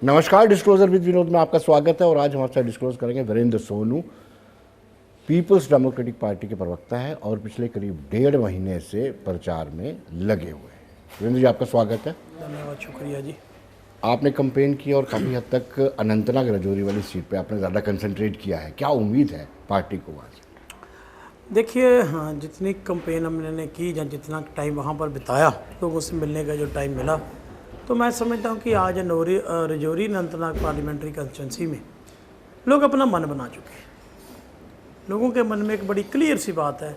नमस्कार, disclosure with Vinod में आपका स्वागत है। और आज हमारे साथ डिस्क्लोज करेंगे वीरेंद्र सोनू, पीपल्स डेमोक्रेटिक पार्टी के प्रवक्ता है और पिछले करीब 1.5 महीने से प्रचार में लगे हुए हैं। वीरेंद्र जी, आपका स्वागत है। धन्यवाद, शुक्रिया जी। आपने कैंपेन की और काफ़ी हद तक अनंतनाग राजौरी वाली सीट पे आपने ज़्यादा कंसंट्रेट किया है। क्या उम्मीद है पार्टी को आज? देखिए, हाँ, जितनी कंपेन हमने की या जितना टाइम वहाँ पर बिताया, लोगों से मिलने का जो टाइम मिला, तो मैं समझता हूँ कि आज राजौरी अनंतनाग पार्लियामेंट्री कंस्टिट्यूंसी में लोग अपना मन बना चुके हैं। लोगों के मन में एक बड़ी क्लियर सी बात है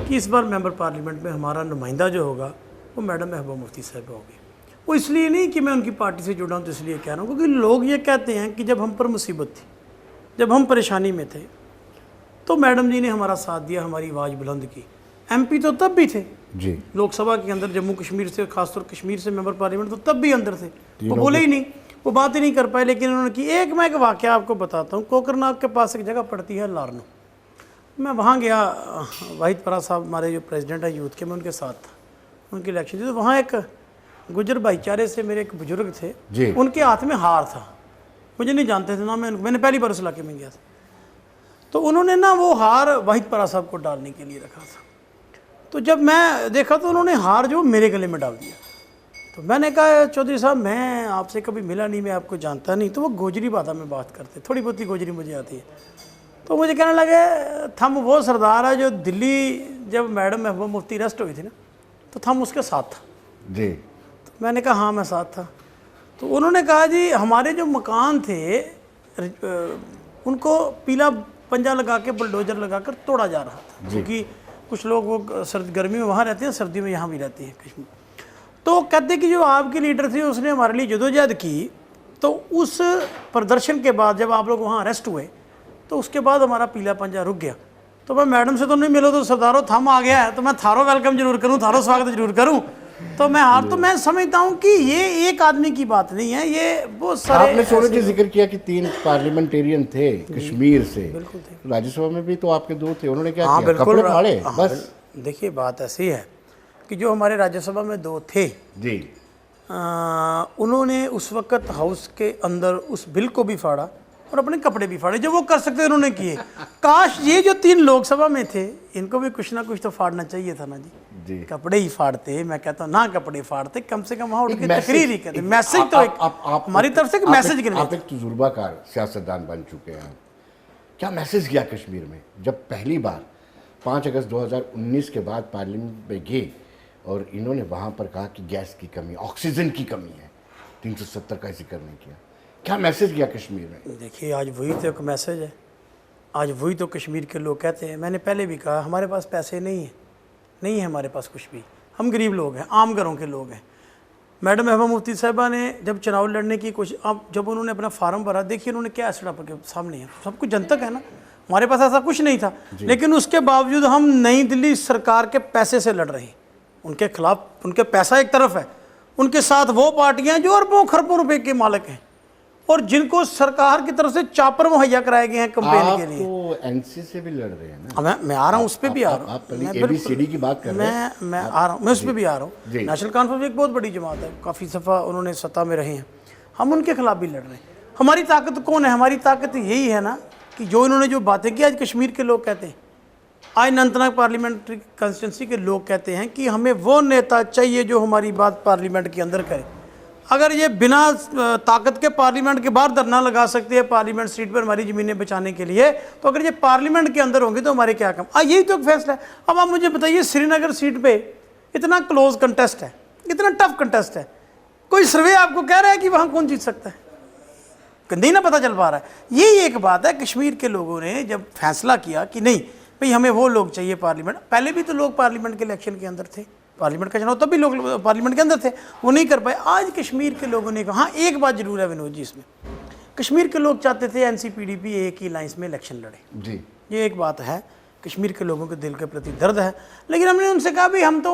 कि इस बार मेंबर पार्लियामेंट में हमारा नुमाइंदा जो होगा वो मैडम महबूबा मुफ्ती साहब होगी। वो इसलिए नहीं कि मैं उनकी पार्टी से जुड़ा हूँ तो इसलिए कह रहा हूँ, क्योंकि लोग ये कहते हैं कि जब हम पर मुसीबत थी, जब हम परेशानी में थे, तो मैडम जी ने हमारा साथ दिया, हमारी आवाज़ बुलंद की। एमपी तो तब भी थे जी, लोकसभा के अंदर, जम्मू कश्मीर से, खासतौर कश्मीर से मेंबर पार्लियामेंट तो तब भी अंदर थे। वो बोले ही नहीं, वो बात ही नहीं कर पाए। लेकिन उन्होंने की मैं एक वाक़या आपको बताता हूँ। कोकरनाग के पास एक जगह पड़ती है लारनू। मैं वहाँ गया, वाहिद परा साहब हमारे जो प्रेसिडेंट है यूथ के, मैं उनके साथ था, उनकी इलेक्शन थी। तो वहाँ एक गुजर भाईचारे से मेरे एक बुजुर्ग थे, उनके हाथ में हार था। मुझे नहीं जानते थे ना, मैंने पहली बार उस इलाके में गया था। तो उन्होंने ना वो हार वाहिद परा साहब को डालने के लिए रखा था। तो जब मैं देखा तो उन्होंने हार जो मेरे गले में डाल दिया। तो मैंने कहा, चौधरी साहब मैं आपसे कभी मिला नहीं, मैं आपको जानता नहीं। तो वो गोजरी भाषा में बात करते, थोड़ी बहुत ही गोजरी मुझे आती है। तो मुझे कहने लगे, थम वो सरदार है जो दिल्ली जब मैडम महबूबा मुफ्ती अरेस्ट हुई थी ना, तो थम उसके साथ था जी। तो मैंने कहा हाँ मैं साथ था। तो उन्होंने कहा, जी हमारे जो मकान थे उनको पीला पंजा लगा के, बुलडोजर लगा कर तोड़ा जा रहा था, क्योंकि कुछ लोग वो सर्द गर्मी में वहाँ रहते हैं, सर्दी में यहाँ भी रहते हैं कश्मीर। तो कहते कि जो आपके लीडर थे उसने हमारे लिए जदोजहद की, तो उस प्रदर्शन के बाद जब आप लोग वहाँ अरेस्ट हुए तो उसके बाद हमारा पीला पंजा रुक गया। तो मैं मैडम से तो नहीं मिलो, तो सरदारों थम आ गया है, तो मैं थारो वेलकम जरूर करूँ, थारो स्वागत जरूर करूँ। तो मैं हार, तो मैं समझता हूँ कि ये एक आदमी की बात नहीं है, ये बहुत सारे। आपने सोने की जिक्र किया कि 3 पार्लियामेंटेरियन थे कश्मीर से, बिल्कुल थे। राज्यसभा में भी तो आपके 2 थे। उन्होंने क्या हाँ किया? बिल्कुल, कपड़े फाड़े बस। देखिए बात ऐसी है कि जो हमारे राज्यसभा में 2 थे जी, उन्होंने उस वक्त हाउस के अंदर उस बिल को भी फाड़ा और अपने कपड़े भी फाड़े। जो वो कर सकते उन्होंने किए। काश ये जो 3 लोकसभा में थे, इनको भी कुछ ना कुछ तो फाड़ना चाहिए था ना जी। कपड़े ही फाड़ते, मैं कहता हूँ ना कपड़े फाड़ते, कम से कम वहाँ उठ के तकरीर ही करते। मैसेज तो एक हमारी तरफ से मैसेज गिरना। आप एक तजुर्बाकार सियासतदान बन चुके हैं। क्या मैसेज गया कश्मीर में जब पहली बार 5 अगस्त 2019 के बाद पार्लियामेंट में गए और इन्होंने वहाँ पर कहा कि गैस की कमी, ऑक्सीजन की कमी है, 370 का जिक्र नहीं किया? क्या मैसेज गया कश्मीर में? देखिए, आज वही तो एक मैसेज है। आज वही तो कश्मीर के लोग कहते हैं। मैंने पहले भी कहा, हमारे पास पैसे नहीं है हमारे पास कुछ भी। हम गरीब लोग हैं, आम घरों के लोग हैं। मैडम महबूबा मुफ्ती साहिबा ने जब चुनाव लड़ने की कोशिश, अब जब उन्होंने अपना फार्म भरा, देखिए उन्होंने क्या एसिड आपके सामने है, सब कुछ जनतक है ना। हमारे पास ऐसा कुछ नहीं था, लेकिन उसके बावजूद हम नई दिल्ली सरकार के पैसे से लड़ रहे हैं। उनके खिलाफ, उनके पैसा एक तरफ है, उनके साथ वो पार्टियां जो अरबों खरबों रुपए के मालिक हैं और जिनको सरकार की तरफ से चापर मुहैया कराए गए हैं कैंपेन के लिए। आप एनसी से भी लड़ रहे हैं ना? मैं आ रहा हूँ, उस पर भी आ रहा हूँ। आप ABCD की बात कर रहे हैं। मैं आ रहा हूँ, मैं उस पर भी आ रहा हूँ। नेशनल कॉन्फ्रेंस एक बहुत बड़ी जमात है, काफ़ी दफ़ा उन्होंने सत्ता में रहे हैं, हम उनके खिलाफ भी लड़ रहे हैं। हमारी ताकत कौन है? हमारी ताकत यही है ना कि जो इन्होंने जो बातें की, आज कश्मीर के लोग कहते हैं, आज अनंतनाग पार्लियामेंट्री कंस्टिट्यूंसी के लोग कहते हैं कि हमें वो नेता चाहिए जो हमारी बात पार्लियामेंट के अंदर करे। अगर ये बिना ताकत के पार्लियामेंट के बाहर धरना लगा सकते हैं पार्लियामेंट सीट पर हमारी ज़मीनें बचाने के लिए, तो अगर ये पार्लियामेंट के अंदर होंगे तो हमारे क्या काम? यही तो एक फैसला है। अब आप मुझे बताइए, श्रीनगर सीट पे इतना क्लोज कंटेस्ट है, इतना टफ कंटेस्ट है, कोई सर्वे आपको कह रहा है कि वहाँ कौन जीत सकता है? नहीं ना पता चल पा रहा है। यही एक बात है, कश्मीर के लोगों ने जब फैसला किया कि नहीं भाई हमें वो लोग चाहिए पार्लियामेंट। पहले भी तो लोग पार्लियामेंट के इलेक्शन के अंदर थे, पार्लियामेंट का चुनाव तब भी लोग पार्लियामेंट के अंदर थे, वो नहीं कर पाए। आज कश्मीर के लोगों ने कहा, हाँ एक बात जरूर है विनोद जी, इसमें कश्मीर के लोग चाहते थे NCPDP एक ही लाइन्स में इलेक्शन लड़े जी। ये एक बात है, कश्मीर के लोगों के दिल के प्रति दर्द है। लेकिन हमने उनसे कहा भाई हम तो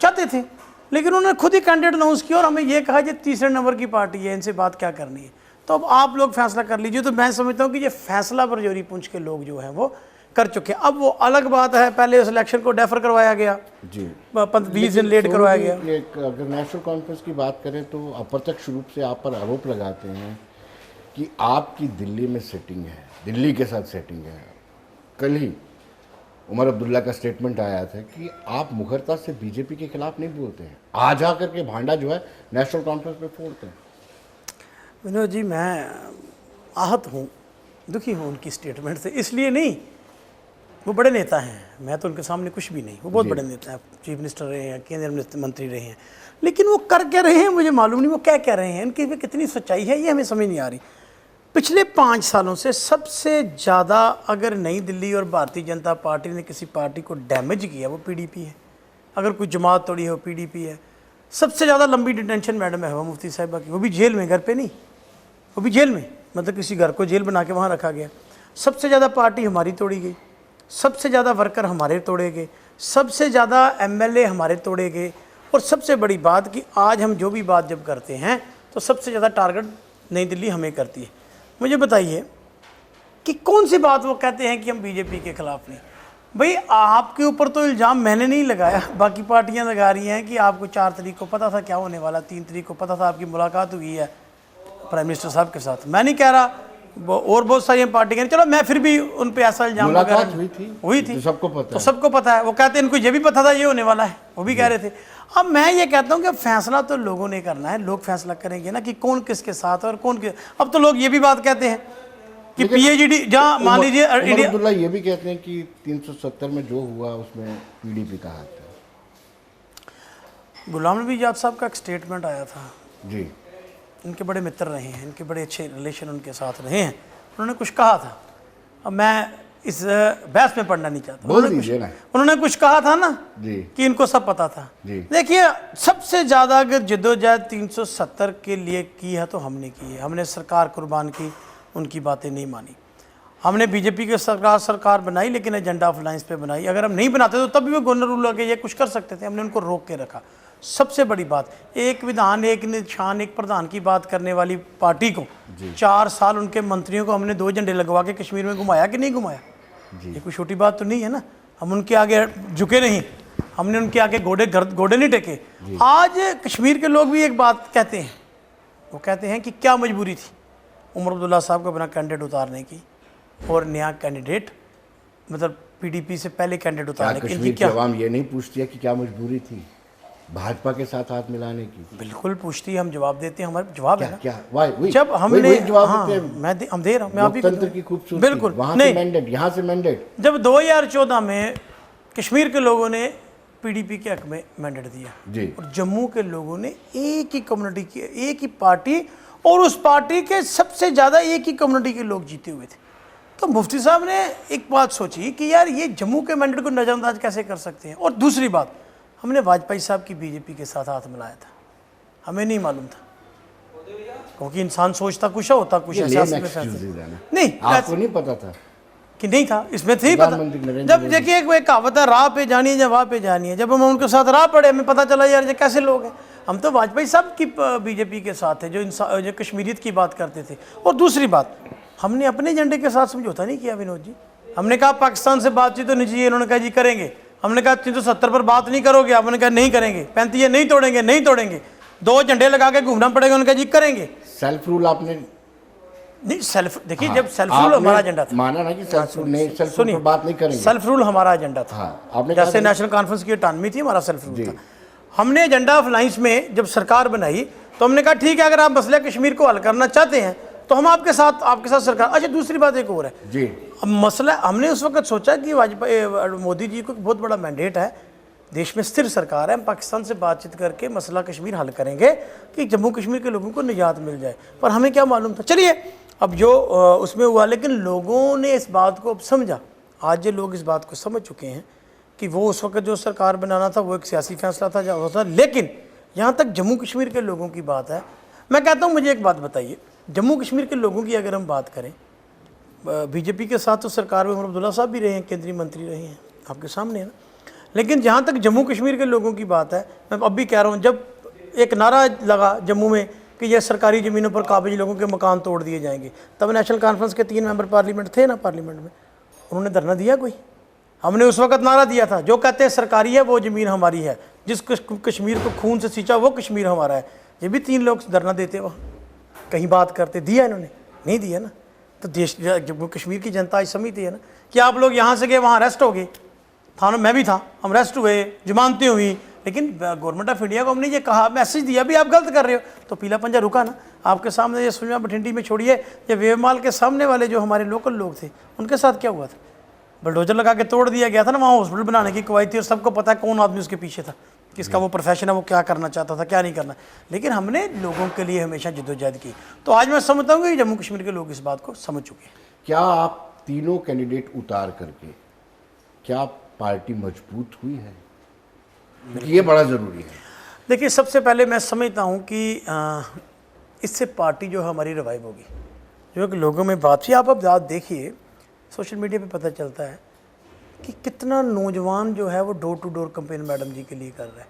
चाहते थे, लेकिन उन्होंने खुद ही कैंडिडेट अनाउंस किया और हमें ये कहा कि 3रे नंबर की पार्टी है, इनसे बात क्या करनी है। तो अब आप लोग फैसला कर लीजिए। तो मैं समझता हूँ कि ये फैसला पर राजौरी पुंछ के लोग जो हैं वो कर चुके हैं। अब वो अलग बात है, पहले उस इलेक्शन को डेफर करवाया गया जी, 20 दिन लेट करवाया गया। अगर नेशनल कॉन्फ्रेंस की बात करें तो अप्रत्यक्ष रूप से आप पर आरोप लगाते हैं कि आपकी दिल्ली में सेटिंग है, दिल्ली के साथ सेटिंग है। कल ही उमर अब्दुल्ला का स्टेटमेंट आया था कि आप मुखरता से बीजेपी के खिलाफ नहीं बोलते हैं, आ जा करके भांडा जो है नेशनल कॉन्फ्रेंस में फोड़ते हैं। विनोद जी, मैं आहत हूँ, दुखी हूँ उनकी स्टेटमेंट से। इसलिए नहीं, वो बड़े नेता हैं, मैं तो उनके सामने कुछ भी नहीं, वो बहुत बड़े नेता हैं, चीफ मिनिस्टर रहे हैं, केंद्रीय मंत्री रहे हैं, लेकिन वो कर क्या रहे हैं मुझे मालूम नहीं, वो क्या कह रहे हैं, इनकी कितनी सच्चाई है ये हमें समझ नहीं आ रही। पिछले 5 सालों से सबसे ज़्यादा अगर नई दिल्ली और भारतीय जनता पार्टी ने किसी पार्टी को डैमेज किया वो पीडीपी है। अगर कोई जमात तोड़ी है वो पीडीपी है। सबसे ज़्यादा लंबी डिटेंशन मैडम है मुफ्ती साहिबा की, वो भी जेल में, घर पे नहीं, वो भी जेल में, मतलब किसी घर को जेल बना के वहाँ रखा गया। सबसे ज़्यादा पार्टी हमारी तोड़ी गई, सबसे ज़्यादा वर्कर हमारे तोड़े गए, सबसे ज़्यादा एमएलए हमारे तोड़े गए, और सबसे बड़ी बात कि आज हम जो भी बात जब करते हैं तो सबसे ज़्यादा टारगेट नई दिल्ली हमें करती है। मुझे बताइए कि कौन सी बात वो कहते हैं कि हम बीजेपी के खिलाफ नहीं। भाई आपके ऊपर तो इल्ज़ाम मैंने नहीं लगाया, बाकी पार्टियां लगा रही हैं कि आपको 4 तारीख को पता था क्या होने वाला, 3 तारीख को पता था आपकी मुलाकात हुई है प्राइम मिनिस्टर साहब के साथ। मैं नहीं कह रहा, और बहुत सारी पार्टियां, चलो मैं फिर भी उन पे ऐसा इल्जाम मुलाकात हुई थी, सबको पता है, तो सबको पता है। वो कहते हैं इनको ये भी पता था ये होने वाला है, वो भी कह रहे थे। अब मैं ये कहता हूँ कि फैसला तो लोगों ने करना है, लोग फैसला करेंगे ना कि कौन किसके साथ और कौन के। अब तो लोग ये भी बात कहते हैं कि पीएचडी जहाँ मान लीजिए अब्दुल्ला ये भी कहते हैं कि 370 में जो हुआ उसमें पीडीपी का हाथ था। गुलाम नबी आज़ाद साहब का एक स्टेटमेंट आया था जी, इनके बड़े मित्र रहे हैं, इनके बड़े अच्छे रिलेशन उनके साथ रहे हैं, उन्होंने कुछ कहा था। अब मैं इस बहस में पढ़ना नहीं चाहता, उन्होंने कुछ कहा था ना जी कि इनको सब पता था। देखिए, सबसे ज़्यादा अगर जद्दोजहद 370 के लिए की है तो हमने की है, हमने सरकार कुर्बान की, उनकी बातें नहीं मानी। हमने बीजेपी की सरकार बनाई, लेकिन एजेंडा ऑफ अलायंस पे बनाई। अगर हम नहीं बनाते तो तब भी वो गवर्नर रूल आके ये कुछ कर सकते थे, हमने उनको रोक के रखा। सबसे बड़ी बात, एक विधान एक निशान एक प्रधान की बात करने वाली पार्टी को 4 साल उनके मंत्रियों को हमने 2 झंडे लगवा के कश्मीर में घुमाया कि नहीं घुमाया? ये कोई छोटी बात तो नहीं है ना। हम उनके आगे झुके नहीं, हमने उनके आगे गोडे नहीं टेके। आज कश्मीर के लोग भी एक बात कहते हैं, वो कहते हैं कि क्या मजबूरी थी उमर अब्दुल्ला साहब को अपना कैंडिडेट उतारने की और नया कैंडिडेट, मतलब पीडीपी से पहले कैंडिडेट उतारने की। कश्मीर की आवाम ये नहीं पूछती है कि क्या मजबूरी थी भाजपा के साथ हाथ मिलाने की? बिल्कुल पूछती है, हम जवाब देते हैं, हमारा जवाब है ना। क्या जब हमने हम दे रहा हूँ, मैं आप ही लोकतंत्र की खूबसूरती, बिल्कुल वहाँ से मैंडेट, यहाँ से मैंडेट। जब 2014 में कश्मीर के लोगों ने पीडीपी के हक में मैंडेट दिया जी, और जम्मू के लोगों ने एक ही कम्युनिटी की, एक ही पार्टी, और उस पार्टी के सबसे ज़्यादा एक ही कम्युनिटी के लोग जीते हुए थे। तो मुफ्ती साहब ने एक बात सोची कि यार ये जम्मू के मैंडेट को नज़रअंदाज कैसे कर सकते हैं। और दूसरी बात, हमने वाजपेयी साहब की बीजेपी के साथ हाथ मिलाया था, हमें नहीं मालूम था, क्योंकि इंसान सोचता कुछ है होता कुछ है। नहीं, आपको नहीं पता था कि नहीं था, इसमें थे ही पता। जब देखिए एक कहावत है, राह पे जानी है जब वहाँ पे जानी है। जब हम उनके साथ राह पड़े, हमें पता चला यार ये कैसे लोग हैं। हम तो वाजपेयी साहब की बीजेपी के साथ थे, जो कश्मीरियत की बात करते थे। और दूसरी बात, हमने अपने एजेंडे के साथ समझौता नहीं किया विनोद जी। हमने कहा पाकिस्तान से बातचीत तो नहीं चाहिए, इन्होंने कहा जी करेंगे। हमने कहा 370 पर बात नहीं करोगे, आपने कहा नहीं करेंगे। 35 नहीं तोड़ेंगे, नहीं तोड़ेंगे। 2 झंडे लगा के घूमना पड़ेगा, उन्होंने कहा जी करेंगे। सेल्फ रूल आपने नहीं, सेल्फ देखिए, जब सेल्फ रूल हमारा एजेंडा था, माना ना कि सेल्फ रूल नहीं, सेल्फ रूल पर बात नहीं करेंगे। सेल्फ रूल हमारा एजेंडा था। आपने जैसे नेशनल कॉन्फ्रेंस की अटानमी थी, हमारा सेल्फ रूल था। हमने एजेंडा ऑफ अलायंस में जब सरकार बनाई तो हमने कहा ठीक है, अगर आप मसला कश्मीर को हल करना चाहते हैं तो हम आपके साथ सरकार। अच्छा, दूसरी बात एक और है जी, अब मसला, हमने उस वक्त सोचा कि वाजपेयी मोदी जी को बहुत बड़ा मैंडेट है, देश में स्थिर सरकार है, हम पाकिस्तान से बातचीत करके मसला कश्मीर हल करेंगे कि जम्मू कश्मीर के लोगों को निजात मिल जाए। पर हमें क्या मालूम था। चलिए, अब जो उसमें हुआ, लेकिन लोगों ने इस बात को अब समझा। आज ये लोग इस बात को समझ चुके हैं कि वो उस वक्त जो सरकार बनाना था वो एक सियासी फैसला था जो होता। लेकिन यहाँ तक जम्मू कश्मीर के लोगों की बात है, मैं कहता हूँ मुझे एक बात बताइए, जम्मू कश्मीर के लोगों की अगर हम बात करें, बीजेपी के साथ तो सरकार में उमर अब्दुल्ला साहब भी रहे हैं, केंद्रीय मंत्री रहे हैं, आपके सामने है ना। लेकिन जहाँ तक जम्मू कश्मीर के लोगों की बात है, मैं अब भी कह रहा हूँ, जब एक नारा लगा जम्मू में कि यह सरकारी ज़मीनों पर काबिज लोगों के मकान तोड़ दिए जाएंगे, तब नेशनल कॉन्फ्रेंस के 3 मेंबर पार्लियामेंट थे ना पार्लियामेंट में, उन्होंने धरना दिया कोई? हमने उस वक्त नारा दिया था, जो कहते हैं सरकारी है वो ज़मीन हमारी है, जिस कश्मीर को खून से सींचा वो कश्मीर हमारा है। ये भी 3 लोग धरना देते वहाँ, कहीं बात करते, दिया इन्होंने? नहीं दिया ना। तो देश, जम्मू कश्मीर की जनता आज समझती है ना कि आप लोग यहाँ से गए वहाँ अरेस्ट हो गए, थानों में भी था, हम अरेस्ट हुए, जमानतें हुई, लेकिन गवर्नमेंट ऑफ इंडिया को हमने ये कहा, मैसेज दिया भी आप गलत कर रहे हो, तो पीला पंजा रुका ना। आपके सामने ये सुलमा बठिंडी में छोड़िए, ये वेवमाल के सामने वाले जो हमारे लोकल लोग थे उनके साथ क्या हुआ था? बलडोजर लगा के तोड़ दिया गया था ना, वहाँ हॉस्पिटल बनाने की कवायद थी और सबको पता है कौन आदमी उसके पीछे था, किसका वो प्रोफेशन है, वो क्या करना चाहता था, क्या नहीं करना। लेकिन हमने लोगों के लिए हमेशा जद्दोजहद की। तो आज मैं समझता हूँ कि जम्मू कश्मीर के लोग इस बात को समझ चुके हैं। क्या आप तीनों कैंडिडेट उतार करके क्या पार्टी मजबूत हुई है? ये बड़ा ज़रूरी है। देखिए, सबसे पहले मैं समझता हूँ कि इससे पार्टी जो हमारी रिवाइव होगी, जो कि लोगों में बात थी। आप अब देखिए सोशल मीडिया पे पता चलता है कि कितना नौजवान जो है वो door to door campaign madam ji के लिए कर रहा है।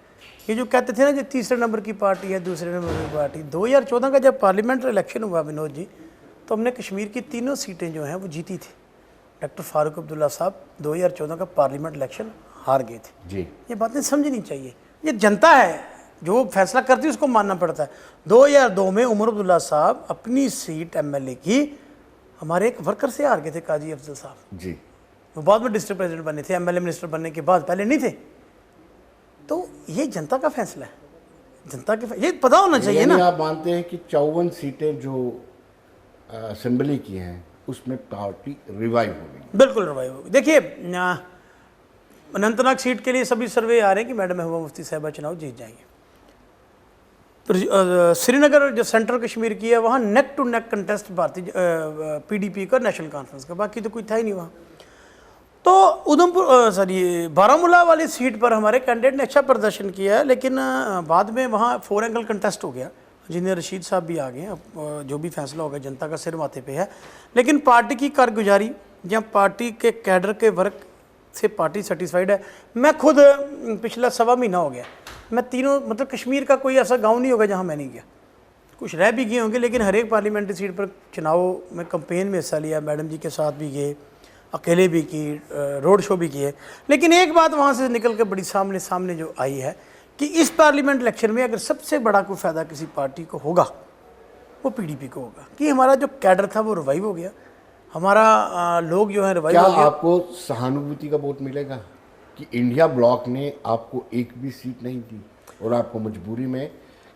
ये जो कहते थे ना, जो तीसरे नंबर की पार्टी है, दूसरे नंबर की पार्टी, 2014 का जब पार्लियामेंट इलेक्शन हुआ विनोद जी, तो हमने कश्मीर की 3 सीटें जो हैं वो जीती थी। डॉक्टर फारूक अब्दुल्ला साहब 2014 का पार्लियामेंट इलेक्शन हार गए थे जी। ये बातें समझनी चाहिए, ये जनता है जो फैसला करती है, उसको मानना पड़ता है। 2002 में उमर अब्दुल्ला साहब अपनी सीट MLA की हमारे एक वर्कर से हार गए थे, काजी अफजल साहब जी। वो बाद में डिस्ट्रिक्ट प्रेसिडेंट बने थे, MLA मिनिस्टर बनने के बाद, पहले नहीं थे। तो ये जनता का फैसला है, जनता के ये पता होना चाहिए ना। आप मानते हैं कि 54 सीटें जो असेंबली की हैं उसमें पार्टी रिवाइव होगी? बिल्कुल रिवाइव होगी। देखिए, अनंतनाग सीट के लिए सभी सर्वे आ रहे हैं कि मैडम महबूबा मुफ्ती साहिबा चुनाव जीत जाएंगे। तो श्रीनगर जो सेंट्रल कश्मीर की है, वहाँ नेक टू नेक कंटेस्ट भारतीय PDP का, नेशनल कॉन्फ्रेंस का, बाकी तो कोई था ही नहीं वहाँ। तो उधमपुर बारामूला वाली सीट पर हमारे कैंडिडेट ने अच्छा प्रदर्शन किया है, लेकिन बाद में वहाँ 4 एंगल कंटेस्ट हो गया, जिन्हें रशीद साहब भी आ गए। अब जो भी फैसला होगा जनता का सिर माथे पे है, लेकिन पार्टी की कारगुजारी या पार्टी के कैडर के वर्क से पार्टी सेटिस्फाइड है। मैं खुद पिछला 1.25 महीना हो गया, मैं तीनों, मतलब कश्मीर का कोई ऐसा गांव नहीं होगा जहां मैं नहीं गया। कुछ रह भी गए होंगे, लेकिन हर एक पार्लियामेंट्री सीट पर चुनाव में कंपेन में हिस्सा लिया, मैडम जी के साथ भी गए, अकेले भी की, रोड शो भी किए। लेकिन एक बात वहाँ से निकल कर बड़ी सामने जो आई है कि इस पार्लियामेंट इलेक्शन में अगर सबसे बड़ा कोई फ़ायदा किसी पार्टी को होगा वो PDP को होगा, कि हमारा जो कैडर था वो रिवाइव हो गया, हमारा लोग जो है रिवाइव हो गया। क्या आपको सहानुभूति का वोट मिलेगा कि इंडिया ब्लॉक ने आपको एक भी सीट नहीं दी और आपको मजबूरी में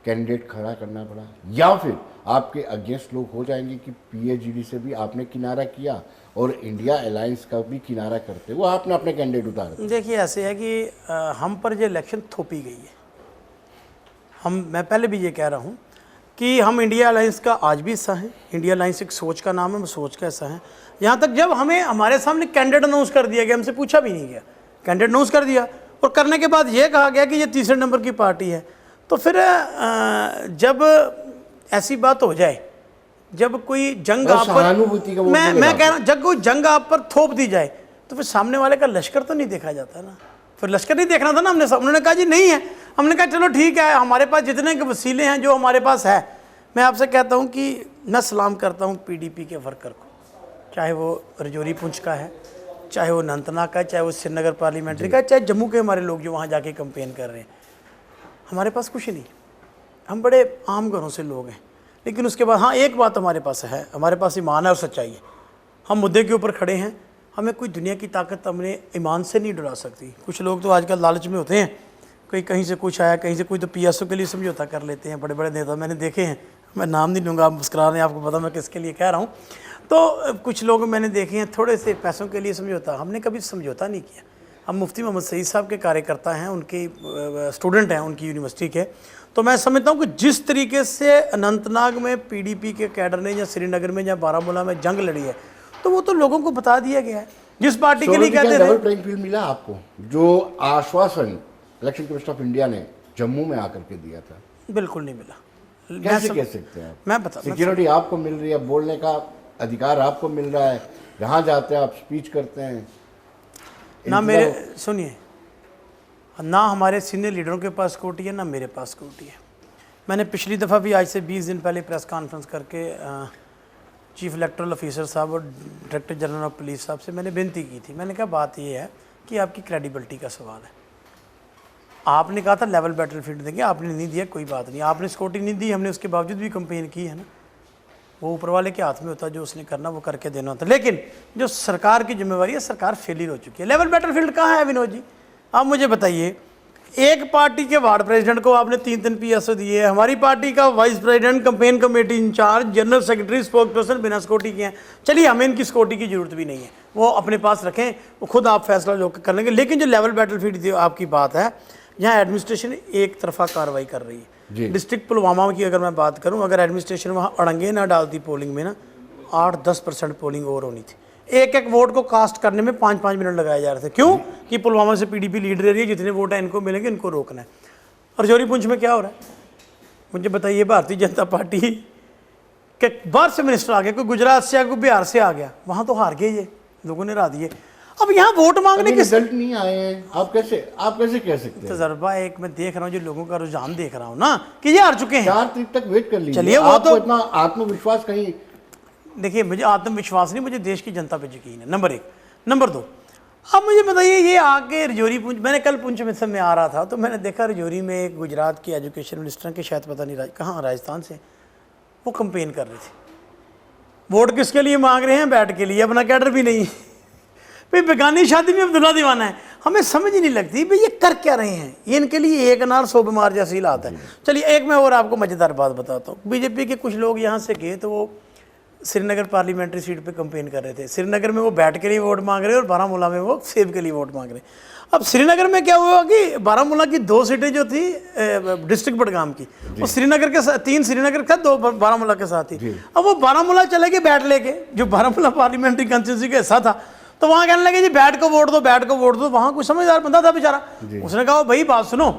कैंडिडेट खड़ा करना पड़ा, या फिर आपके अगेंस्ट लोग हो जाएंगे कि PAGD से भी आपने किनारा किया और इंडिया अलायंस का भी किनारा करते वो आपने अपने कैंडिडेट उतारे? देखिए, ऐसे है कि हम पर जो इलेक्शन थोपी गई है। मैं पहले भी ये कह रहा हूँ कि हम इंडिया अलायंस का आज भी हिस्सा है। इंडिया अलायंस एक सोच का नाम है, हम सोच का हिस्सा है। यहाँ तक जब हमें हमारे सामने कैंडिडेट अनाउंस कर दिया गया, हमसे पूछा भी नहीं गया, कैंडिडेट अनाउंस कर दिया और करने के बाद ये कहा गया कि ये तीसरे नंबर की पार्टी है। तो फिर जब ऐसी बात हो जाए, जब कोई जंग आप पर, मैं कह रहा हूँ, जब कोई जंग आप पर थोप दी जाए, तो फिर सामने वाले का लश्कर तो नहीं देखा जाता ना। फिर लश्कर नहीं देखना था ना हमने। उन्होंने कहा जी नहीं है, हमने कहा चलो ठीक है, हमारे पास जितने के वसीले हैं जो हमारे पास है। मैं आपसे कहता हूँ कि मैं सलाम करता हूँ PDP के वर्कर को, चाहे वो रजौरी पुंछ का है, चाहे वो अनंतनाग का है, चाहे वो श्रीनगर पार्लियामेंट्री का, चाहे जम्मू के हमारे लोग जो वहाँ जाके कंपेन कर रहे हैं। हमारे पास कुछ नहीं, हम बड़े आम घरों से लोग हैं। लेकिन उसके बाद हाँ, एक बात हमारे पास है, हमारे पास ईमान है और सच्चाई है। हम मुद्दे के ऊपर खड़े हैं, हमें कोई दुनिया की ताकत अपने ईमान से नहीं डरा सकती। कुछ लोग तो आजकल लालच में होते हैं, कोई कहीं से कुछ आया, कहीं से कोई तो PSO के लिए समझौता कर लेते हैं। बड़े बड़े नेता मैंने देखे हैं, मैं नाम नहीं लूँगा, आप मुस्कुरा रहे हैं, आपको पता मैं किसके लिए कह रहा हूँ। तो कुछ लोग मैंने देखे हैं थोड़े से पैसों के लिए समझौता, हमने कभी समझौता नहीं किया। हम मुफ्ती मोहम्मद सईद साहब के कार्यकर्ता हैं, उनके स्टूडेंट हैं उनकी यूनिवर्सिटी के। तो मैं समझता हूँ कि जिस तरीके से अनंतनाग में PDP के कैडर ने या श्रीनगर में या बारामूला में जंग लड़ी है, तो वो तो लोगों को बता दिया गया है। जिस पार्टी के लिए कहते थे, डबल प्लेइंग फील्ड मिला आपको, जो आश्वासन इलेक्शन कमीशन ऑफ इंडिया ने जम्मू में आकर के दिया था? बिल्कुल नहीं मिला। कैसे कह सकते हैं आप? मैं बता, सिक्योरिटी आपको मिल रही है, बोलने का अधिकार आपको मिल रहा है, जहाँ जाते हैं आप स्पीच करते हैं ना। मेरे सुनिए, ना हमारे सीनियर लीडरों के पास सिक्योरिटी है, ना मेरे पास सिक्योरिटी है। मैंने पिछली दफ़ा भी आज से 20 दिन पहले प्रेस कॉन्फ्रेंस करके चीफ इलेक्टोरल ऑफिसर साहब और डायरेक्टर जनरल ऑफ पुलिस साहब से मैंने विनती की थी। मैंने कहा बात ये है कि आपकी क्रेडिबिलिटी का सवाल है। आपने कहा था लेवल बैटलफील्ड देंगे, आपने नहीं दिया, कोई बात नहीं। आपने सिक्योरिटी नहीं दी, हमने उसके बावजूद भी कंपेन की है ना। वो ऊपर वाले के हाथ में होता है, जो उसने करना वो करके देना होता है। लेकिन जो सरकार की जिम्मेवारी है, सरकार फेलियर हो चुकी है। लेवल बैटलफील्ड कहाँ है विनोद जी? आप मुझे बताइए, एक पार्टी के वार्ड प्रेसिडेंट को आपने 3 PSO दिए, हमारी पार्टी का vice president, campaign committee in charge, general secretary, spokes person बिना सिक्योरिटी के हैं। चलिए, हमें इनकी सिक्योरिटी की जरूरत भी नहीं है, वो अपने पास रखें, वो खुद आप फैसला जो कर लेंगे। लेकिन जो लेवल बैटलफील्ड आपकी बात है, यहाँ एडमिनिस्ट्रेशन एक तरफा कार्रवाई कर रही है। डिस्ट्रिक्ट पुलवामा की अगर मैं बात करूँ, अगर एडमिनिस्ट्रेशन वहाँ अड़ंगे ना डालती पोलिंग में ना, 8-10% पोलिंग और होनी थी। एक वोट को कास्ट करने में 5-5 मिनट लगाए जा रहे थे। क्यों? कि पुलवामा से PDP लीड रही है, जितने वोट हैं इनको मिलेंगे, इनको रोकना है। और राजौरी पुंछ में क्या हो रहा है मुझे बताइए? भारतीय जनता पार्टी के बाहर से मिनिस्टर आ गया, कोई गुजरात से आ गया, कोई बिहार से आ गया, वहाँ तो हार गए ये लोगों ने, हरा दिए। अब यहाँ वोट मांगने के रिजल्ट नहीं आए हैं, आप कैसे कह सकते हैं? तजर्बा एक मैं देख रहा हूँ, जो लोगों का रुझान देख रहा हूँ ना, कि ये हार चुके हैं। 4 तारीख तक वेट कर लीजिए। चलिए, वो तो इतना आत्मविश्वास कहीं, देखिए मुझे आत्मविश्वास नहीं, मुझे देश की जनता पे यकीन है, नंबर 1। नंबर 2, अब मुझे बताइए, ये आके राजौरी पुंछ, मैंने कल पुंछ में आ रहा था तो मैंने देखा राजौरी में एक गुजरात के एजुकेशन मिनिस्टर के, शायद पता नहीं कहाँ, राजस्थान से, वो कंपेन कर रहे थे। वोट किसके लिए मांग रहे हैं? बैठ के लिए, अपना कैडर भी नहीं। भाई बेगानी शादी में अब्दुल्ला दीवाना है, हमें समझ ही नहीं लगती भाई ये कर क्या रहे हैं। ये इनके लिए एक अनार 100 बीमार जैसी हालत है। चलिए, एक मैं और आपको मज़ेदार बात बताता हूँ। बीजेपी के कुछ लोग यहाँ से गए तो वो श्रीनगर पार्लियामेंट्री सीट पे कंपेन कर रहे थे। श्रीनगर में वो बैठ के लिए वोट मांग रहे हैं और बारामूला में वो सेब के लिए वोट मांग रहे हैं। अब श्रीनगर में क्या हुआ कि बारामूला की 2 सीटें जो थी डिस्ट्रिक्ट बडगाम की, वो श्रीनगर के साथ 3 श्रीनगर का, 2 बारामूला के साथ थी। अब वो बारामूला चले गए बैठ लेके, जो बारामूला पार्लियामेंट्री कंस्टिट्यूंसी का हिस्सा था, तो वहाँ कहने लगे जी बैठ को वोट दो, बैठ को वोट दो। वहाँ कोई समझदार बंदा था बेचारा, उसने कहा भाई बात सुनो,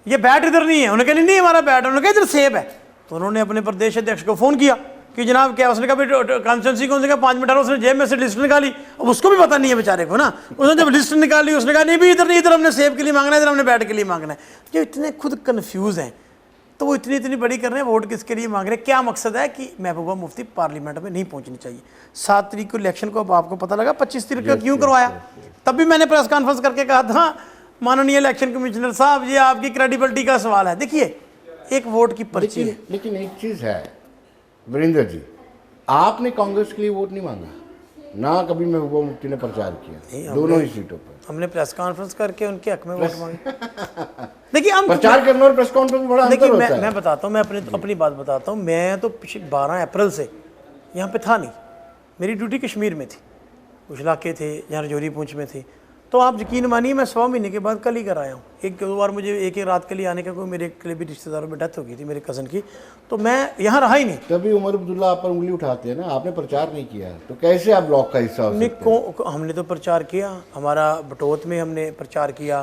ये बैट इधर नहीं है। उन्होंने कहा नहीं हमारा बैट, उन्होंने कहा इधर सेब है। तो उन्होंने अपने प्रदेश अध्यक्ष को फ़ोन किया कि जनाब क्या, उसने कहा भाई कॉन्स्टिट्यूंसी कौन से, कहा 5 मिनट। उसने जेब में से लिस्ट निकाली, अब उसको भी पता नहीं है बेचारे को ना। उसने जब लिस्ट निकाली, उसने कहा नहीं भी इधर नहीं, इधर हमने सेब के लिए मांगना है, इधर हमने बैट के लिए मांगना है। जो इतने खुद कन्फ्यूज़ हैं, तो वो इतनी बड़ी कर रहे हैं, वोट किसके लिए मांग रहे हैं? क्या मकसद है कि महबूबा मुफ्ती पार्लियामेंट में नहीं पहुंचनी चाहिए। 7 तारीख को इलेक्शन को, अब आपको पता लगा 25 तारीख को क्यों करवाया। तब भी मैंने प्रेस कॉन्फ्रेंस करके कहा था, माननीय इलेक्शन कमिश्नर साहब, ये आपकी क्रेडिबिलिटी का सवाल है। देखिए, एक वोट की पर्ची है। लेकिन एक चीज़ है वीरेंद्र जी, आपने कांग्रेस के लिए वोट नहीं मांगा ना, कभी महबूबा मुफ्ती ने प्रचार किया दोनों ही सीटों पर। हमने प्रेस कॉन्फ्रेंस करके उनके हक में वोट मांगे। देखिए, हम प्रचार करना और प्रेस कॉन्फ्रेंस बड़ा अंतर होता है। मैं बताता हूँ, मैं अपनी बात बताता हूँ। मैं तो 12 अप्रैल से यहाँ पे था नहीं, मेरी ड्यूटी कश्मीर में थी, कुछ इलाके थे जहाँ राजौरी पुंछ में थी। तो आप यकीन मानिए, मैं 100 महीने के बाद कल ही कर आया हूँ। 1-2 बार मुझे एक रात के लिए आने का, कोई मेरे के लिए भी रिश्तेदारों में डेथ हो गई थी मेरे कज़न की, तो मैं यहाँ रहा ही नहीं। तभी उमर अब्दुल्ला आप पर उंगली उठाते हैं ना, आपने प्रचार नहीं किया, तो कैसे आप ब्लॉक का हिस्सा हो सकते हैं? हमने तो प्रचार किया, हमारा बटोत में हमने प्रचार किया,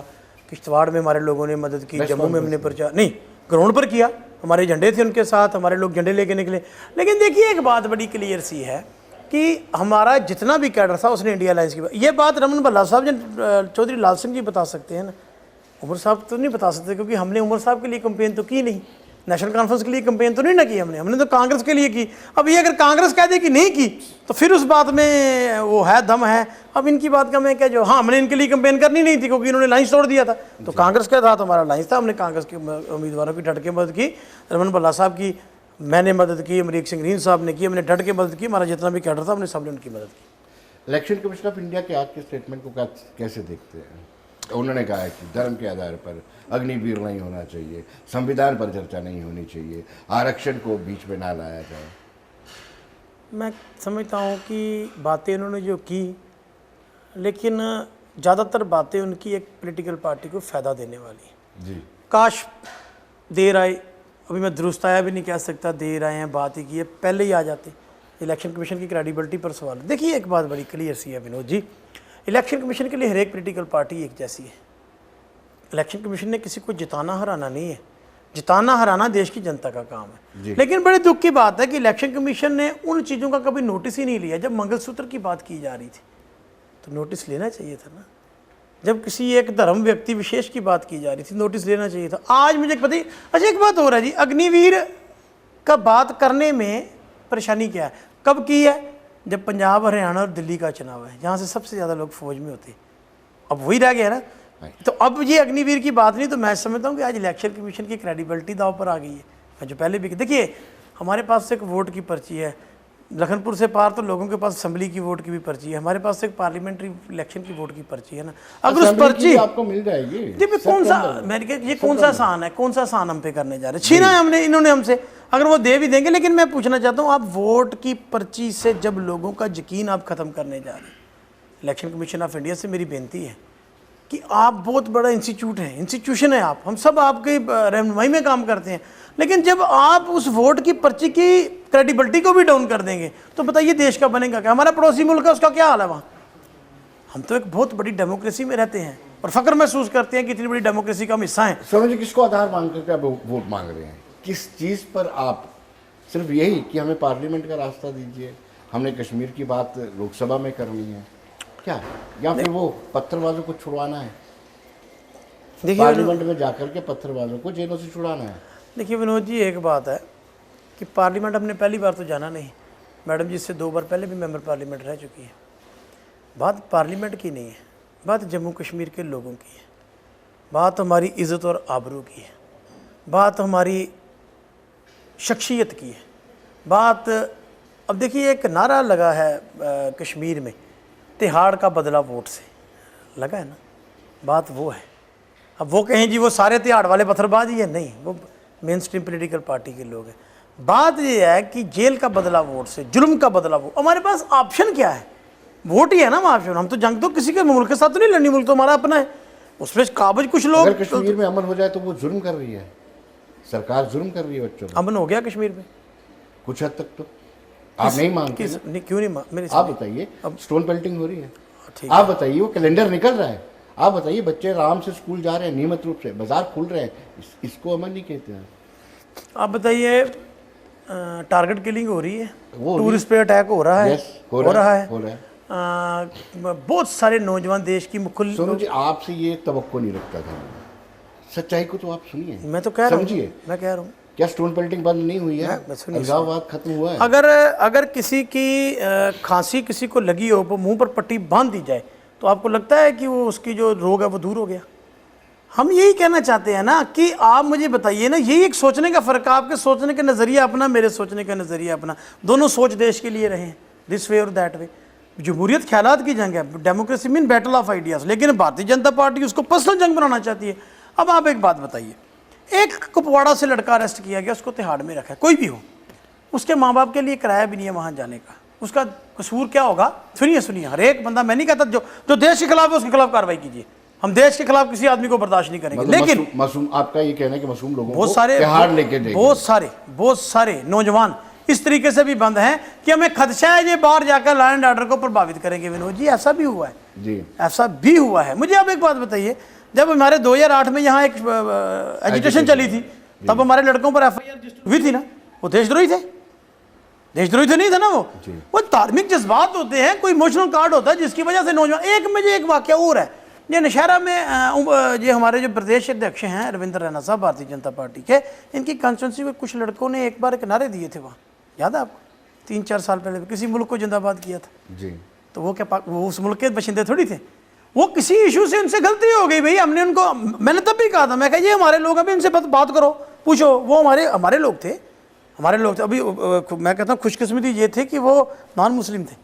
किश्तवाड़ में हमारे लोगों ने मदद की, जम्मू में हमने प्रचार नहीं, ग्राउंड पर किया, हमारे झंडे थे उनके साथ, हमारे लोग झंडे लेके निकले। लेकिन देखिए, एक बात बड़ी क्लियर सी है कि हमारा जितना भी कैडर था उसने इंडिया अलायंस की ये बात रमन भल्ला साहब चौधरी लाल सिंह जी बता सकते हैं ना, उमर साहब तो नहीं बता सकते, क्योंकि हमने उमर साहब के लिए कंपेन तो की नहीं, नेशनल कॉन्फ्रेंस के लिए कंपेन तो नहीं ना की हमने तो कांग्रेस के लिए की। अब ये अगर कांग्रेस कह दे कि नहीं की, तो फिर उस बात में वो है दम है। अब इनकी बात का मैं क्या, जो हाँ हमने इनके लिए कंपेन करनी नहीं थी क्योंकि इन्होंने लाइन्स तोड़ दिया था, तो कांग्रेस का था तो हमारा लाइन्स था, हमने कांग्रेस के उम्मीदवारों की डट के मदद की, रमन भल्ला साहब की मैंने मदद की, अमरीक सिंह रीन साहब ने की, हमने डट के मदद की, हमारा जितना भी कैडर था हमने सबने उनकी मदद की। इलेक्शन कमीशन ऑफ इंडिया के आज के स्टेटमेंट को कैसे देखते हैं? उन्होंने कहा है कि धर्म के आधार पर अग्निवीर नहीं होना चाहिए, संविधान पर चर्चा नहीं होनी चाहिए, आरक्षण को बीच में ना लाया जाए। मैं समझता हूँ कि बातें उन्होंने जो की, लेकिन ज़्यादातर बातें उनकी एक पॉलिटिकल पार्टी को फ़ायदा देने वाली है। जी, काश देर आए, अभी मैं दुरुस्त आया भी नहीं कह सकता, देर आए हैं, बात ही की है, पहले ही आ जाते। इलेक्शन कमीशन की क्रेडिबिलिटी पर सवाल है। देखिए, एक बात बड़ी क्लियर सी है विनोद जी, इलेक्शन कमीशन के लिए हर एक पॉलिटिकल पार्टी एक जैसी है। इलेक्शन कमीशन ने किसी को जिताना हराना नहीं है, जिताना हराना देश की जनता का काम है। लेकिन बड़े दुख की बात है कि इलेक्शन कमीशन ने उन चीज़ों का कभी नोटिस ही नहीं लिया। जब मंगलसूत्र की बात की जा रही थी तो नोटिस लेना चाहिए था ना, जब किसी एक धर्म व्यक्ति विशेष की बात की जा रही थी नोटिस लेना चाहिए था। आज मुझे पता ही, अच्छा एक बात हो रहा है जी, अग्निवीर का बात करने में परेशानी क्या है? कब की है? जब पंजाब, हरियाणा और दिल्ली का चुनाव है, जहाँ से सबसे ज़्यादा लोग फौज में होते हैं। अब वही रह गया ना। तो अब ये अग्निवीर की बात नहीं, तो मैं समझता हूँ कि आज इलेक्शन कमीशन की क्रेडिबिलिटी दाव पर आ गई है। जो पहले भी देखिए, हमारे पास एक वोट की पर्ची है, लखनपुर से पार तो लोगों के पास असेंबली की वोट की भी पर्ची है, हमारे पास एक पार्लियामेंट्री इलेक्शन की वोट की पर्ची है ना। अगर उस पर्ची आपको मिल जाएगी जी, कौन सा, मैंने कहा ये कौन सा आसान है, कौन सा आसान हम पे करने जा रहे हैं? छीना है हमने, इन्होंने हमसे, अगर वो दे भी देंगे। लेकिन मैं पूछना चाहता हूँ, आप वोट की पर्ची से जब लोगों का यकीन आप खत्म करने जा रहे हैं, इलेक्शन कमीशन ऑफ इंडिया से मेरी बेनती है कि आप बहुत बड़ा इंस्टीट्यूशन है, आप, हम सब आपकी रहनुमाई में काम करते हैं, लेकिन जब आप उस वोट की पर्ची की क्रेडिबिलिटी को भी डाउन कर देंगे तो बताइए देश का बनेगा क्या? हमारा पड़ोसी मुल्क है, उसका क्या हाल है वहाँ? हम तो एक बहुत बड़ी डेमोक्रेसी में रहते हैं और फख्र महसूस करते हैं कि इतनी बड़ी डेमोक्रेसी का हम हिस्सा हैं। समझिए, किसको आधार मांग करके आप वोट मांग रहे हैं? किस चीज़ पर? आप सिर्फ यही कि हमें पार्लियामेंट का रास्ता दीजिए, हमने कश्मीर की बात लोकसभा में करनी है क्या, या फिर वो पत्थरबाजों को छुड़वाना है? देखिए पार्लियामेंट में जाकर के पत्थरबाजों को जेलों से छुड़ाना है। देखिए विनोद जी, एक बात है कि पार्लियामेंट हमने पहली बार तो जाना नहीं, मैडम जी इससे 2 बार पहले भी मेंबर पार्लियामेंट रह चुकी है। बात पार्लियामेंट की नहीं है, बात जम्मू कश्मीर के लोगों की है, बात हमारी इज़्ज़त और आबरू की है, बात हमारी शख्सियत की है, बात। अब देखिए, एक नारा लगा है कश्मीर में, तिहाड़ का बदला वोट से, लगा है ना, बात वो है। अब वो कहें जी वो सारे तिहाड़ वाले पत्थरबाज ही है, नहीं, वो मेन स्ट्रीम पोलिटिकल पार्टी के लोग हैं। बात ये है कि जेल का बदला वोट से, जुल्म का बदला वोट, हमारे पास ऑप्शन क्या है? वोट ही है ना ऑप्शन। हम तो जंग तो किसी के मुल्क के साथ तो नहीं लड़नी, मुल्क तो हमारा अपना है, उसमें काबिज कुछ लोग। अगर कश्मीर में अमन हो जाए तो वो जुल्म कर रही है, सरकार जुल्म कर रही है बच्चों में। अमन हो गया कश्मीर में कुछ हद तक तो आप नहीं मानते? क्यों नहीं मेरे आप बताइए, अब स्टोन पेल्टिंग हो रही है, आप बताइए, वो कैलेंडर निकल रहा है, आप बताइए, बच्चे आराम से स्कूल जा रहे हैं, नियमित रूप से बाजार खुल रहे हैं, इसको अमन नहीं कहते हैं? आप बताइए, टारगेट किलिंग हो रही है, टूरिस्ट पे अटैक हो रहा है, हो रहा है। बहुत सारे नौजवान देश की मुकुल। सोनू जी, आपसे ये तवक्को नहीं रखता था, सच्चाई को तो आप सुनिए। मैं तो कह रहा हूँ, समझिए, मैं कह रहा हूँ, क्या स्टोन पेल्टिंग बंद नहीं हुई है? अलगाववाद खत्म हुआ है? अगर किसी की खांसी किसी को लगी हो, वो मुंह पर पट्टी बांध दी जाए, तो आपको लगता है कि वो उसकी जो रोग है वो दूर हो गया? हम यही कहना चाहते हैं ना कि आप मुझे बताइए ना, यही एक सोचने का फ़र्क है, आपके सोचने का नज़रिया अपना, मेरे सोचने का नज़रिया अपना, दोनों सोच देश के लिए रहे हैं, दिस वे और दैट वे। जमहूरियत ख्यालात की जंग है, democracy mean battle of ideas, लेकिन भारतीय जनता पार्टी उसको पर्सनल जंग बनाना चाहती है। अब आप एक बात बताइए, एक कुपवाड़ा से लड़का अरेस्ट किया गया, उसको तिहाड़ में रखा है, कोई भी हो, उसके माँ बाप के लिए किराया भी नहीं है वहाँ जाने का, उसका कसूर क्या होगा? सुनिए, हर एक बंदा, मैं नहीं कहता जो देश के खिलाफ है उसके खिलाफ कार्रवाई कीजिए, हम देश के खिलाफ किसी आदमी को बर्दाश्त नहीं करेंगे। लेकिन मासूम, आपका ये कहना है कि मासूम लोगों बहुत को सारे तिहाड़ लेके देंगे। बहुत सारे नौजवान इस तरीके से भी बंद हैं कि हमें खदशा है ये बाहर जाकर लॉ एंड ऑर्डर को प्रभावित करेंगे। विनोद जी, ऐसा भी हुआ है जी, ऐसा भी हुआ है। मुझे आप एक बात बताइए, जब हमारे 2008 में यहाँ एक एजुटेशन चली थी, तब हमारे लड़कों पर FIR हुई थी ना, वो देशद्रोही थे? देशद्रोही तो नहीं था ना वो धार्मिक जज्बात होते हैं, कोई इमोशनल कार्ड होता है जिसकी वजह से नौजवान। मुझे एक वाक्य और है, ये नौशहरा में ये हमारे जो प्रदेश अध्यक्ष हैं रविंद्र रैना साहब भारतीय जनता पार्टी के, इनकी कॉन्स्टिट्यूंसी में कुछ लड़कों ने एक बार एक नारे दिए थे वहाँ, याद है आपको? 3-4 साल पहले किसी मुल्क को जिंदाबाद किया था जी। तो वो क्या वो उस मुल्क के बशिंदे थोड़ी थे, वो किसी इशू से उनसे गलती हो गई भाई, हमने उनको, मैंने तब भी कहा था, मैं कहा ये हमारे लोग, अभी इनसे बात करो, पूछो, वो हमारे लोग थे, अभी मैं कहता हूँ खुशकिस्मती ये थे कि वो नॉन मुस्लिम थे,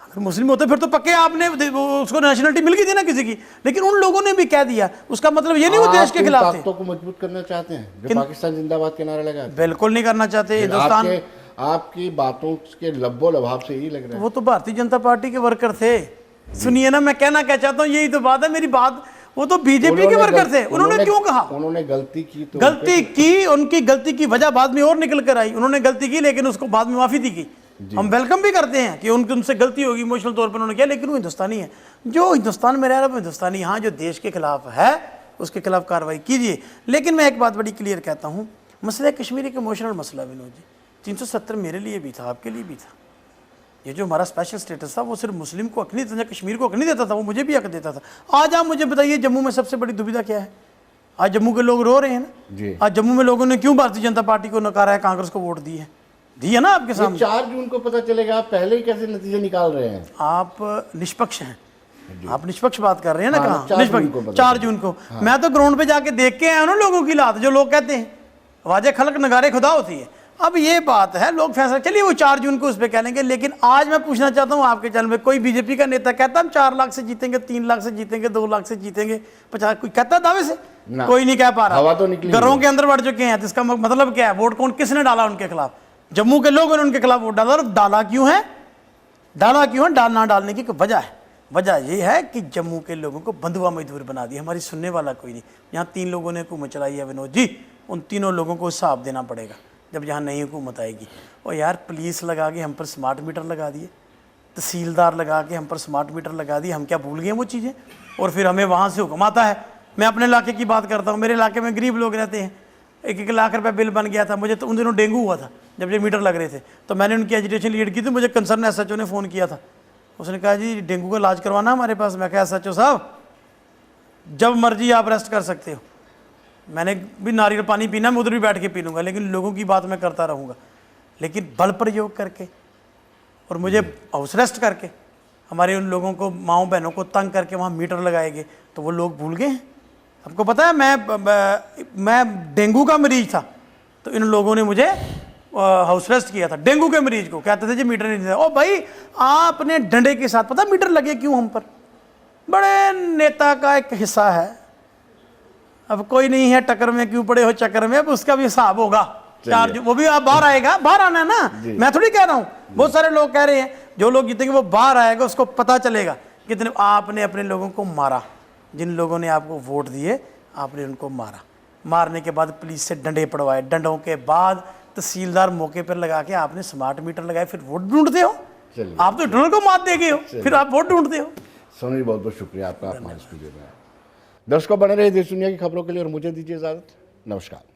अगर मुस्लिम होते फिर तो पक्के आपने उसको नेशनलिटी मिल गई थी ना किसी की, लेकिन उन लोगों ने भी कह दिया, उसका मतलब ये नहीं वो देश के खिलाफ थे। को मजबूत करना चाहते हैं जो पाकिस्तान जिंदाबाद के नारा लगा? बिल्कुल नहीं करना चाहते। हिंदुस्तान, आपकी बातों के लब्बो लभाव से यही लग रहा है वो तो भारतीय जनता पार्टी के वर्कर थे। सुनिए ना, मैं कहना क्या चाहता हूँ, यही तो बात है मेरी बात, वो तो बीजेपी के वर्कर थे। उन्होंने क्यों कहा? उन्होंने गलती की तो उनकी गलती की वजह बाद में और निकल कर आई। उन्होंने गलती की लेकिन उसको बाद में माफी दी गई। हम वेलकम भी करते हैं कि उनसे गलती होगी, इमोशनल तौर पर उन्होंने किया, लेकिन वो हिंदुस्तानी है, जो हिंदुस्तान में रह रहा है वो हिंदुस्तानी। हाँ, जो देश के खिलाफ है उसके खिलाफ कार्रवाई कीजिए। लेकिन मैं एक बात बड़ी क्लियर कहता हूँ, मसला कश्मीर एक इमोशनल मसला विनोद जी, 370 मेरे लिए भी था, आपके लिए भी था। ये जो हमारा स्पेशल स्टेटस था वो सिर्फ मुस्लिम को हक नहीं देता, कश्मीर को हक नहीं देता था, वो मुझे भी हक देता था। आज आप मुझे बताइए, जम्मू में सबसे बड़ी दुविधा क्या है? आज जम्मू के लोग रो रहे हैं ना। आज जम्मू में लोगों ने क्यों भारतीय जनता पार्टी को नकारा है, कांग्रेस को वोट दिए? दी है ना आपके सामने। 4 जून को पता चलेगा, आप पहले ही कैसे नतीजे निकाल रहे हैं? आप निष्पक्ष हैं, आप निष्पक्ष बात कर रहे हैं ना। हाँ, कहाँ 4 जून को निष्पक्ष? पता 4 जून को मैं तो ग्राउंड पे जाके देख के आया ना लोगों की लात, जो लोग कहते हैं वाजे खलक नगारे खुदा होती है। अब ये बात है, लोग फैसला, चलिए वो 4 जून को उस पर कह लेंगे। लेकिन आज मैं पूछना चाहता हूँ आपके चैनल में, कोई बीजेपी का नेता कहता हम 4 लाख से जीतेंगे, 3 लाख से जीतेंगे, 2 लाख से जीतेंगे, 50, कोई कहता दावे से? कोई नहीं कह पा रहा। हवा तो निकली, घरों के अंदर बढ़ चुके हैं। तो इसका मतलब क्या है? वोट कौन, किसने डाला उनके खिलाफ? जम्मू के लोगों ने उनके खिलाफ वोट डाला। और डाला क्यों है? डाला क्यों है? ना डालने की वजह है। वजह यह है कि जम्मू के लोगों को बंधुआ मजदूर बना दिया। हमारी सुनने वाला कोई नहीं। यहाँ 3 लोगों ने हुकूमत चलाई है विनोद जी, उन तीनों लोगों को हिसाब देना पड़ेगा जब यहाँ नई हुकूमत आएगी। और यार पुलिस लगा के हम पर स्मार्ट मीटर लगा दिए, तहसीलदार लगा के हम पर स्मार्ट मीटर लगा दिए। हम क्या भूल गए वो चीज़ें? और फिर हमें वहाँ से हुक्म आता है। मैं अपने इलाके की बात करता हूँ, मेरे इलाके में गरीब लोग रहते हैं। 1-1 लाख रुपये बिल बन गया था मुझे। तो उन दिनों डेंगू हुआ था जब ये मीटर लग रहे थे, तो मैंने उनकी एजुटेशन लीड की थी। मुझे कंसर्न SHO ने फ़ोन किया था, उसने कहा जी डेंगू का इलाज करवाना हमारे पास। मैं कहा SHO साहब जब मर्जी आप रेस्ट कर सकते हो, मैंने भी नारियल पानी पीना, मैं उधर भी बैठ के पी लूँगा, लेकिन लोगों की बात मैं करता रहूँगा। लेकिन बल प्रयोग करके और मुझे हाउस रेस्ट करके हमारे उन लोगों को, माँओं बहनों को तंग करके वहाँ मीटर लगाएंगे, तो वो लोग भूल गए हैं। आपको पता है मैं डेंगू का मरीज था, तो इन लोगों ने मुझे हाउस रेस्ट किया था। डेंगू के मरीज को कहते थे जी मीटर नहीं था। ओ भाई आपने डंडे के साथ, पता मीटर लगे क्यों हम पर? बड़े नेता का एक हिस्सा है। अब कोई नहीं है टक्कर में, क्यों पड़े हो चक्कर में, अब उसका भी हिसाब होगा। 4 जून वो भी आप बाहर आएगा, बाहर आना है ना। मैं थोड़ी कह रहा हूँ, बहुत सारे लोग कह रहे हैं जो लोग जीतेंगे वो बाहर आएगा, उसको पता चलेगा कितने आपने अपने लोगों को मारा। जिन लोगों ने आपको वोट दिए आपने उनको मारा। मारने के बाद पुलिस से डंडे पड़वाए, डंडों के बाद तहसीलदार मौके पर लगा के आपने स्मार्ट मीटर लगाए, फिर वोट ढूंढते हो। आप तो ढूंढ को मात दे गए हो, फिर आप वोट ढूंढते हो। सोनू जी बहुत बहुत शुक्रिया आपका, आप हमारे स्टूडियो में। दर्शकों बने रहे देश दुनिया की खबरों के लिए और मुझे दीजिए इजाजत। नमस्कार।